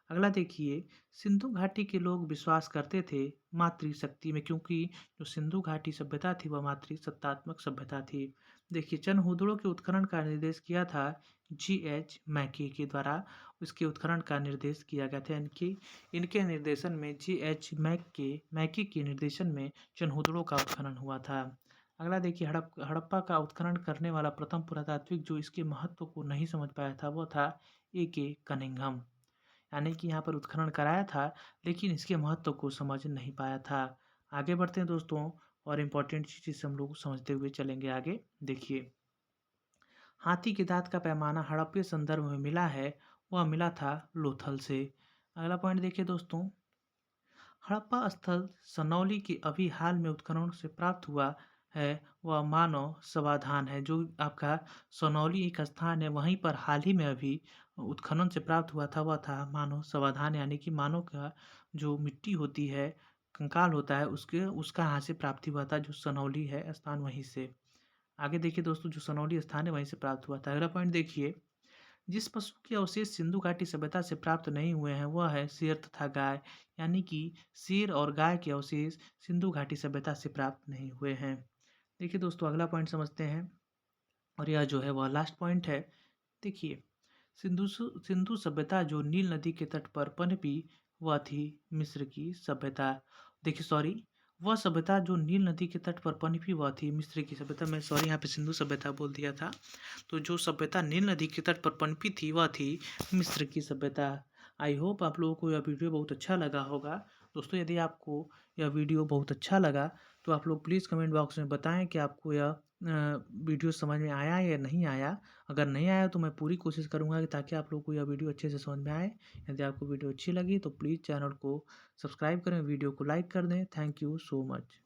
अगला देखिए, सिंधु घाटी के लोग विश्वास करते थे मातृशक्ति में, क्योंकि जो सिंधु घाटी सभ्यता थी वह मातृसत्तात्मक सभ्यता थी। देखिए चनहूदड़ों के उत्खनन का निर्देश किया था G.H. मैकी के द्वारा, उसके उत्खनन का निर्देश किया गया था। इनकी इनके निर्देशन में G.H. मैकी के निर्देशन में चनहूदड़ों का उत्खनन हुआ था। अगला देखिए, हड़प्पा का उत्खनन करने वाला प्रथम पुरातात्विक जो इसके महत्व को नहीं समझ पाया था वह था A.K. कनिंघम। यानी कि यहाँ पर उत्खनन कराया था लेकिन इसके महत्व को समझ नहीं पाया था। आगे बढ़ते हैं दोस्तों, और इम्पोर्टेंट चीज़ हम लोग समझते हुए चलेंगे आगे। देखिए, हाथी के दांत का पैमाना हड़प्पीय संदर्भ में मिला है, वह मिला था लोथल से। अगला पॉइंट देखिए दोस्तों, हड़प्पा स्थल सनौली के अभी हाल में उत्खनन से प्राप्त हुआ है वह मानव समाधान है। जो आपका सनौली एक स्थान है वहीं पर हाल ही में अभी उत्खनन से प्राप्त हुआ था वह था मानव समाधान, यानी कि मानव का जो मिट्टी होती है, कंकाल होता है, उसका यहाँ से प्राप्ति हुआ था। जो सनौली है स्थान वहीं से। आगे देखिए दोस्तों, जो सनौली स्थान है वहीं से प्राप्त हुआ था। अगला पॉइंट देखिए, जिस पशु के अवशेष सिंधु घाटी सभ्यता से प्राप्त नहीं हुए हैं वह है शेर तथा गाय। यानी कि शेर और गाय के अवशेष सिंधु घाटी सभ्यता से प्राप्त नहीं हुए हैं। देखिए दोस्तों अगला पॉइंट समझते हैं, और यह जो है वह लास्ट पॉइंट है। देखिए, सिंधु सभ्यता जो नील नदी के तट पर पनपी वह थी मिस्र की सभ्यता। देखिए सॉरी, वह सभ्यता जो नील नदी के तट पर पनपी वह थी मिस्र की सभ्यता। मैं सॉरी यहाँ पे सिंधु सभ्यता बोल दिया था। तो जो सभ्यता नील नदी के तट पर पनपी थी वह थी मिस्र की सभ्यता। आई होप आप लोगों को यह वीडियो बहुत अच्छा लगा होगा। दोस्तों यदि आपको यह वीडियो बहुत अच्छा लगा तो आप लोग प्लीज़ कमेंट बॉक्स में बताएं कि आपको यह वीडियो समझ में आया या नहीं आया। अगर नहीं आया तो मैं पूरी कोशिश करूंगा कि ताकि आप लोग को यह वीडियो अच्छे से समझ में आए। यदि आपको वीडियो अच्छी लगी तो प्लीज़ चैनल को सब्सक्राइब करें, वीडियो को लाइक कर दें। Thank you so much.